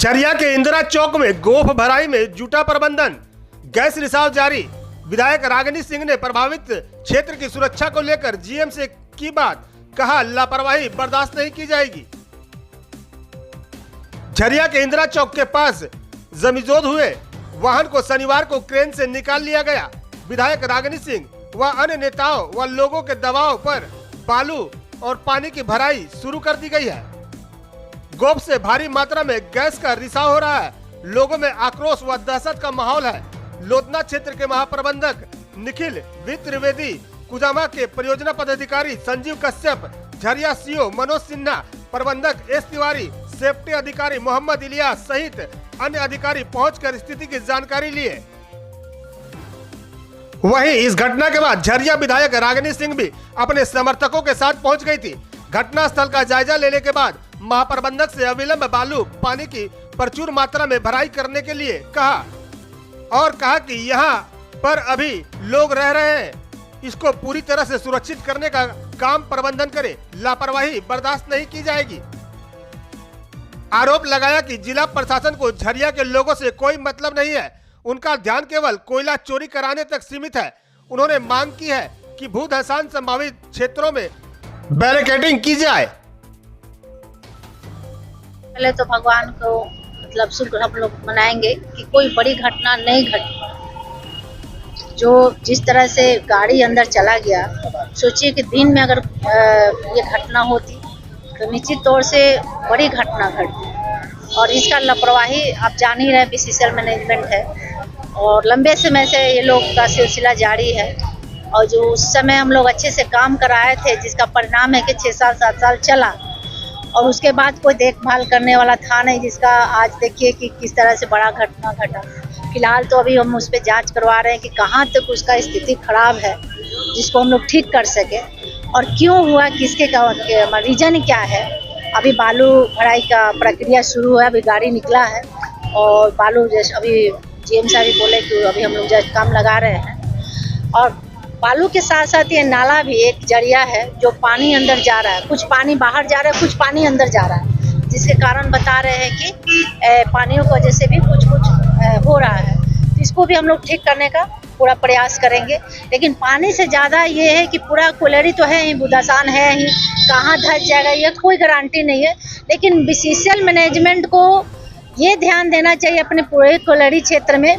झरिया के इंदिरा चौक में गोफ भराई में जुटा प्रबंधन, गैस रिसाव जारी। विधायक रागिनी सिंह ने प्रभावित क्षेत्र की सुरक्षा को लेकर जीएम से की बात, कहा लापरवाही बर्दाश्त नहीं की जाएगी। झरिया के इंदिरा चौक के पास जमीजोद हुए वाहन को शनिवार को क्रेन से निकाल लिया गया। विधायक रागिनी सिंह व अन्य नेताओं व लोगों के दबाव पर बालू और पानी की भराई शुरू कर दी गई है। गोफ से भारी मात्रा में गैस का रिसाव हो रहा है। लोगों में आक्रोश व दहशत का माहौल है। लोधना क्षेत्र के महाप्रबंधक निखिल त्रिवेदी, कुजामा के परियोजना पदाधिकारी संजीव कश्यप, झरिया सीओ मनोज सिन्हा, प्रबंधक एस तिवारी, सेफ्टी अधिकारी मोहम्मद इलियास सहित अन्य अधिकारी पहुंचकर स्थिति की जानकारी लिए। वहीं इस घटना के बाद झरिया विधायक रागिनी सिंह भी अपने समर्थकों के साथ पहुंच गई थी। घटना स्थल का जायजा लेने के बाद महाप्रबंधक से अविलंब बालू पानी की प्रचुर मात्रा में भराई करने के लिए कहा और कहा कि यहाँ पर अभी लोग रह रहे हैं, इसको पूरी तरह से सुरक्षित करने का काम प्रबंधन करे, लापरवाही बर्दाश्त नहीं की जाएगी। आरोप लगाया कि जिला प्रशासन को झरिया के लोगों से कोई मतलब नहीं है, उनका ध्यान केवल कोयला चोरी कराने तक सीमित है। उन्होंने मांग की है कि भू धसान संभावित क्षेत्रों में बैरिकेडिंग की जाए। पहले तो भगवान को मतलब शुक्र हम लोग मनाएंगे कि कोई बड़ी घटना नहीं घटी। जो जिस तरह से गाड़ी अंदर चला गया, सोचिए कि दिन में अगर ये घटना होती तो निश्चित तौर से बड़ी घटना घटती। और इसका लापरवाही आप जान ही रहे, बीसीसीएल मैनेजमेंट है और लंबे समय से ये लोग का सिलसिला जारी है। और जो उस समय हम लोग अच्छे से काम कराए थे, जिसका परिणाम है कि 6 साल 7 साल चला और उसके बाद कोई देखभाल करने वाला था नहीं, जिसका आज देखिए कि किस तरह से बड़ा घटना घटा। फिलहाल तो अभी हम उस पर जांच करवा रहे हैं कि कहाँ तक उसका स्थिति खराब है, जिसको हम लोग ठीक कर सके और क्यों हुआ, किसके रीजन क्या है। अभी बालू भराई का प्रक्रिया शुरू है, अभी गाड़ी निकला है और बालू जैसे अभी जीएम साहब भी बोले कि अभी हम लोग जैसे काम लगा रहे हैं। और बालू के साथ साथ ये नाला भी एक जरिया है जो पानी अंदर जा रहा है, कुछ पानी बाहर जा रहा है, कुछ पानी अंदर जा रहा है, जिसके कारण बता रहे हैं कि पानियों की वजह से भी कुछ हो रहा है। तो इसको भी हम लोग ठीक करने का पूरा प्रयास करेंगे। लेकिन पानी से ज़्यादा ये है कि पूरा कोलेरी तो है ही, बुदासान है ही, कहाँ धस जाएगा ये कोई गारंटी नहीं है। लेकिन बीसीसीएल मैनेजमेंट को ये ध्यान देना चाहिए अपने पूरे कोलेरी क्षेत्र में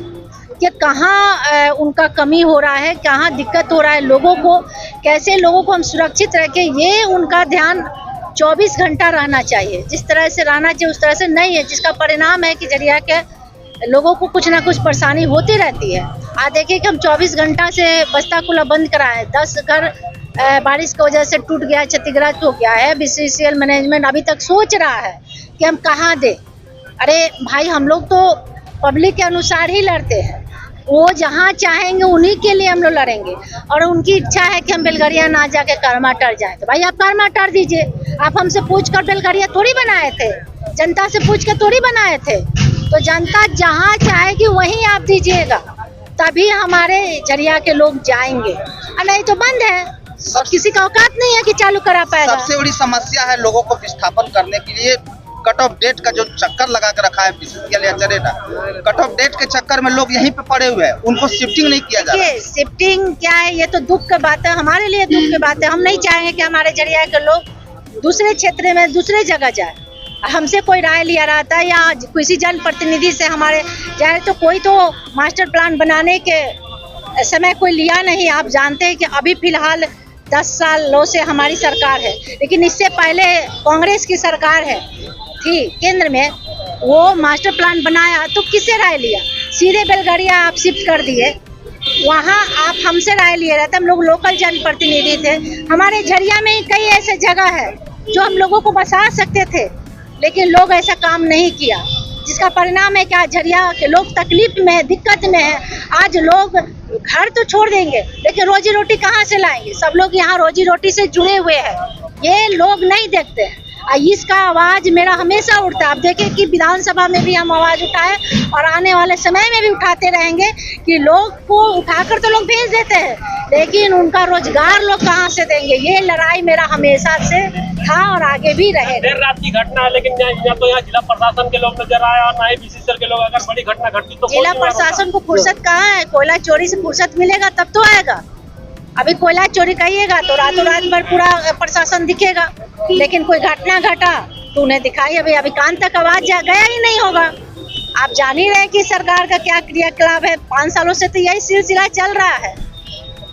कि कहाँ उनका कमी हो रहा है, कहाँ दिक्कत हो रहा है, लोगों को कैसे लोगों को हम सुरक्षित रखें, ये उनका ध्यान 24 घंटा रहना चाहिए। जिस तरह से रहना चाहिए उस तरह से नहीं है, जिसका परिणाम है कि झरिया के लोगों को कुछ ना कुछ परेशानी होती रहती है। आज देखिए कि हम 24 घंटा से बस्ता कुला बंद कराए, 10 घर बारिश की वजह से टूट गया, क्षतिग्रस्त हो गया है। बीसीसीएल मैनेजमेंट अभी तक सोच रहा है कि हम कहाँ दें। अरे भाई, हम लोग तो पब्लिक के अनुसार ही लड़ते हैं, वो जहाँ चाहेंगे उन्हीं के लिए हम लोग लड़ेंगे। और उनकी इच्छा है कि हम बेलगरिया ना जाके कर्मा टर जाए, तो भाई आप कर्मा टर दीजिए। आप हमसे पूछ कर बेलगरिया थोड़ी बनाए थे, जनता से पूछ कर थोड़ी बनाए थे। तो जनता जहाँ चाहेगी वहीं आप दीजिएगा, तभी हमारे झरिया के लोग जाएंगे, और नहीं तो बंद है और किसी का औकात नहीं है कि चालू करा पाएगा। सबसे बड़ी समस्या है लोगों को विस्थापन करने के लिए कट ऑफ डेट का जो चक्कर लगा के रखा है बीसीसीएल या जरेडा, कट ऑफ डेट के चक्कर में लोग यहीं पे पड़े हुए हैं, उनको शिफ्टिंग नहीं किया जा रहा है। शिफ्टिंग क्या है, ये तो दुख की बात है, हमारे लिए दुख की बात है। हम नहीं चाहेंगे कि हमारे झरिया के लोग दूसरे क्षेत्र में दूसरे जगह जाए। हमसे कोई राय लिया रहता है या किसी जनप्रतिनिधि से हमारे जाए, तो कोई तो मास्टर प्लान बनाने के समय कोई लिया नहीं। आप जानते हैं कि अभी फिलहाल 10 सालों से हमारी सरकार है, लेकिन इससे पहले कांग्रेस की सरकार थी केंद्र में, वो मास्टर प्लान बनाया तो किससे राय लिया? सीधे बेलगरिया आप शिफ्ट कर दिए, वहाँ आप हमसे राय लिए रहते। हम लोग लोकल जनप्रतिनिधि थे, हमारे झरिया में ही कई ऐसे जगह है जो हम लोगों को बसा सकते थे, लेकिन लोग ऐसा काम नहीं किया, जिसका परिणाम है कि आज झरिया के लोग तकलीफ में, दिक्कत में है। आज लोग घर तो छोड़ देंगे, लेकिन रोजी रोटी कहाँ से लाएंगे? सब लोग यहाँ रोजी रोटी से जुड़े हुए हैं, ये लोग नहीं देखते हैं। इसका आवाज मेरा हमेशा उठता है। आप देखें कि विधानसभा में भी हम आवाज उठाए और आने वाले समय में भी उठाते रहेंगे कि लोग को उठाकर तो लोग भेज देते हैं, लेकिन उनका रोजगार लोग कहाँ से देंगे? ये लड़ाई मेरा हमेशा से था और आगे भी रहेगा। देर रात की घटना है, लेकिन यहाँ तो यहाँ जिला प्रशासन के लोग नजर आए और ना ही बीसीसीएल के लोग। अगर बड़ी घटना घटती तो जिला प्रशासन को फुर्सत कहाँ है? कोयला चोरी से फुर्सत मिलेगा तब तो आएगा। अभी कोयला चोरी कहिएगा तो रातों रात भर पूरा प्रशासन दिखेगा, लेकिन कोई घटना घटा तो उन्हें दिखाई अभी कान तक आवाज गया ही नहीं होगा। आप जान ही रहे कि सरकार का क्या क्रियाकलाप है। 5 सालों से तो यही सिलसिला चल रहा है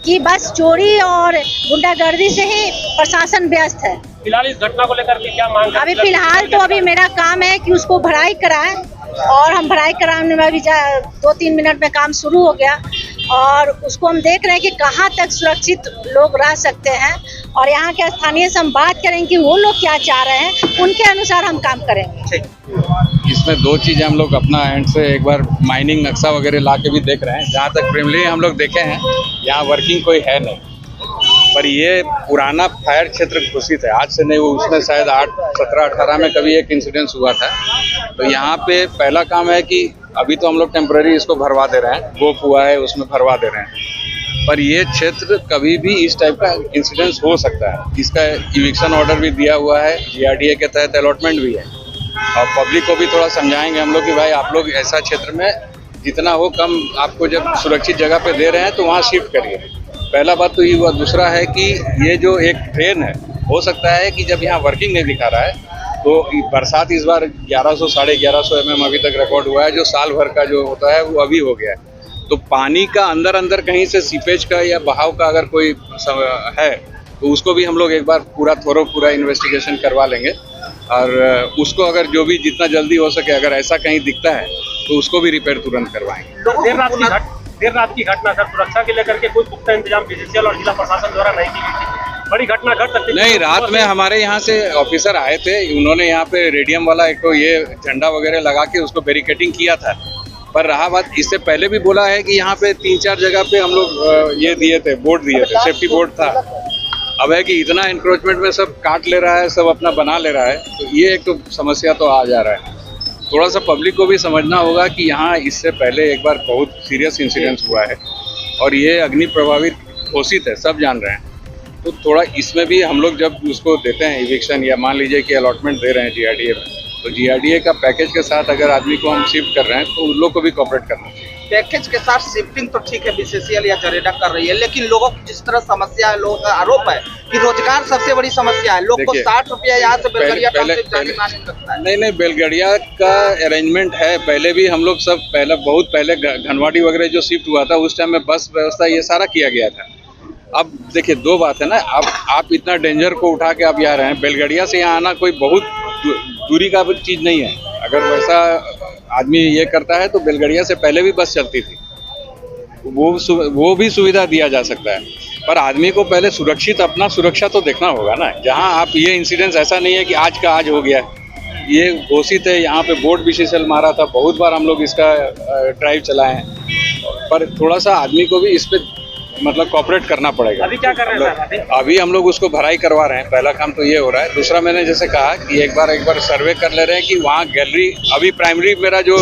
कि बस चोरी और गुंडागर्दी से ही प्रशासन व्यस्त है। फिलहाल इस घटना को लेकर के क्या मांग? अभी फिलहाल तो अभी मेरा काम है कि उसको भराई कराएं, और हम भराई कराने में अभी 2-3 मिनट में काम शुरू हो गया, और उसको हम देख रहे हैं कि कहाँ तक सुरक्षित लोग रह सकते हैं, और यहाँ के स्थानीय से हम बात करेंगे कि वो लोग क्या चाह रहे हैं, उनके अनुसार हम काम करेंगे। इसमें 2 चीज़ें हम लोग अपना एंड से एक बार माइनिंग नक्शा वगैरह ला के भी देख रहे हैं। जहाँ तक प्रिमिनरी हम लोग देखे हैं, यहाँ वर्किंग कोई है नहीं, पर ये पुराना फायर क्षेत्र घोषित है, आज से नहीं। वो उसमें शायद 17-18 में कभी एक इंसिडेंस हुआ था। तो यहाँ पे पहला काम है कि अभी तो हम लोग टेम्पररी इसको भरवा दे रहे हैं, गोप हुआ है उसमें भरवा दे रहे हैं, पर ये क्षेत्र कभी भी इस टाइप का इंसिडेंस हो सकता है। इसका इविक्शन ऑर्डर भी दिया हुआ है, GRDA के तहत अलॉटमेंट भी है, और पब्लिक को भी थोड़ा समझाएंगे हम लोग कि भाई आप लोग ऐसा क्षेत्र में जितना हो कम आपको जब सुरक्षित जगह पे दे रहे हैं तो वहाँ शिफ्ट करिए। पहला बात तो ये हुआ। दूसरा है कि ये जो एक ट्रेन है, हो सकता है कि जब यहाँ वर्किंग नहीं दिखा रहा है तो बरसात इस बार 1100 साढ़े 1100 mm अभी तक रिकॉर्ड हुआ है, जो साल भर का जो होता है वो अभी हो गया है। तो पानी का अंदर कहीं से सीपेज का या बहाव का अगर कोई है तो उसको भी हम लोग एक बार पूरा इन्वेस्टिगेशन करवा लेंगे, और उसको अगर जो भी जितना जल्दी हो सके अगर ऐसा कहीं दिखता है तो उसको भी रिपेयर तुरंत करवाएंगे। देर रात की घटना सर, सुरक्षा के लेकर के कोई पुख्ता इंतजाम बीसीसीएल और जिला प्रशासन द्वारा नहीं की गई थी। बड़ी घटना घट सकती थी। नहीं, रात में हमारे यहाँ से ऑफिसर आए थे, उन्होंने यहाँ पे रेडियम वाला एक तो ये झंडा वगैरह लगा के उसको बैरिकेडिंग किया था। पर रहा बात, इससे पहले भी बोला है कि यहाँ पे 3-4 जगह पे हम लोग ये दिए थे, बोर्ड दिए थे, सेफ्टी बोर्ड था। अब है कि इतना इंक्रोचमेंट में सब काट ले रहा है, सब अपना बना ले रहा है, तो ये एक तो समस्या तो आ जा रहा है। थोड़ा सा पब्लिक को भी समझना होगा कि यहाँ इससे पहले एक बार बहुत सीरियस इंसिडेंस हुआ है, और ये अग्नि प्रभावित घोषित है, सब जान रहे हैं। तो थोड़ा इसमें भी हम लोग जब उसको देते हैं इविक्शन, या मान लीजिए कि अलॉटमेंट दे रहे हैं GRDA में, तो GRDA का पैकेज के साथ अगर आदमी को हम शिफ्ट कर रहे हैं तो उन लोग को भी कॉपरेट करना चाहिए। पैकेज के साथ शिफ्टिंग तो ठीक है, बीसीसीएल या जरेडा कर रही है, लेकिन लोगों की जिस तरह समस्या है, लोगों का आरोप है कि रोजगार सबसे बड़ी समस्या है। लोग को 60 रुपया यहाँ से बेलगड़िया टाउनशिप जाने में आने लगता है। नहीं, बेलगड़िया का अरेंजमेंट है, पहले भी हम लोग सब बहुत पहले घनवाड़ी वगैरह जो शिफ्ट हुआ था उस टाइम में बस व्यवस्था ये सारा किया गया था। अब देखिए 2 बात है ना, अब आप इतना डेंजर को उठा के आप यहाँ रहे हैं, बेलगड़िया से यहाँ आना कोई बहुत दूरी का चीज़ नहीं है। अगर वैसा आदमी ये करता है तो बेलगड़िया से पहले भी बस चलती थी, वो भी सुविधा दिया जा सकता है, पर आदमी को पहले अपना सुरक्षा तो देखना होगा ना। जहाँ आप ये इंसिडेंस ऐसा नहीं है कि आज का आज हो गया, ये घोषित है। यहाँ पे बोर्ड बीसीसीएल मारा था, बहुत बार हम लोग इसका ड्राइव चलाए हैं, पर थोड़ा सा आदमी को भी इस पे मतलब कॉपरेट करना पड़ेगा। अभी क्या कर रहे हैं सर? अभी हम लोग उसको भराई करवा रहे हैं, पहला काम तो ये हो रहा है। दूसरा, मैंने जैसे कहा कि एक बार सर्वे कर ले रहे हैं कि वहाँ गैलरी, अभी प्राइमरी मेरा जो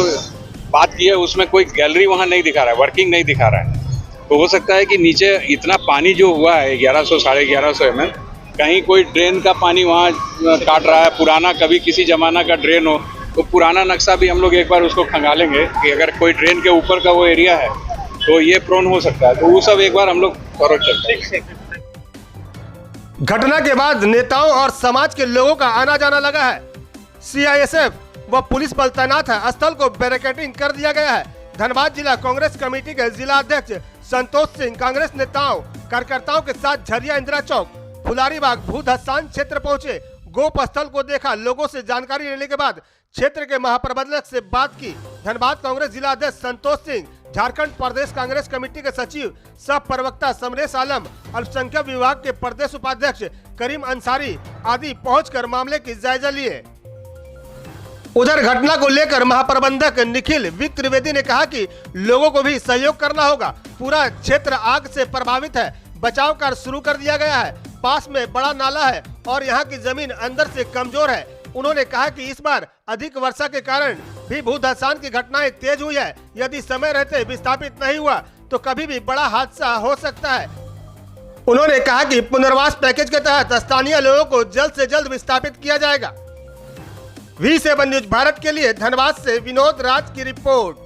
बात की है उसमें कोई गैलरी वहाँ नहीं दिखा रहा है, वर्किंग नहीं दिखा रहा है। तो हो सकता है कि नीचे इतना पानी जो हुआ है 1100 साढ़े 1100 mm, कहीं कोई ड्रेन का पानी वहाँ काट रहा है, पुराना कभी किसी जमाना का ड्रेन हो, तो पुराना नक्शा भी हम लोग एक बार उसको खंगालेंगे कि अगर कोई ड्रेन के ऊपर का वो एरिया है तो ये प्रोन हो सकता है, तो वो सब एक बार हम लोग फॉरवर्ड करते हैं। घटना के बाद नेताओं और समाज के लोगों का आना जाना लगा है। CISF व पुलिस बल तैनात है, स्थल को बैरिकेडिंग कर दिया गया है। धनबाद जिला कांग्रेस कमेटी के जिला अध्यक्ष संतोष सिंह कांग्रेस नेताओं कार्यकर्ताओं के साथ झरिया इंदिरा चौक, फुलारीबाग, भूधसान क्षेत्र पहुंचे। गोप स्थल को देखा, लोगों से जानकारी लेने के बाद क्षेत्र के महाप्रबंधक से बात की। धनबाद कांग्रेस जिला अध्यक्ष संतोष सिंह, झारखंड प्रदेश कांग्रेस कमेटी के सचिव सह प्रवक्ता समरेश आलम, अल्पसंख्यक विभाग के प्रदेश उपाध्यक्ष करीम अंसारी आदि पहुंचकर मामले की जायजा लिए। उधर घटना को लेकर महाप्रबंधक निखिल विक त्रिवेदी ने कहा कि लोगों को भी सहयोग करना होगा। पूरा क्षेत्र आग से प्रभावित है, बचाव कार्य शुरू कर दिया गया है। पास में बड़ा नाला है और यहाँ की जमीन अंदर से कमजोर है। उन्होंने कहा कि इस बार अधिक वर्षा के कारण भी भूधसान की घटनाएं तेज हुई है। यदि समय रहते विस्थापित नहीं हुआ तो कभी भी बड़ा हादसा हो सकता है। उन्होंने कहा कि पुनर्वास पैकेज के तहत स्थानीय लोगों को जल्द से जल्द विस्थापित किया जाएगा। V7 न्यूज भारत के लिए धनबाद से विनोद राज की रिपोर्ट।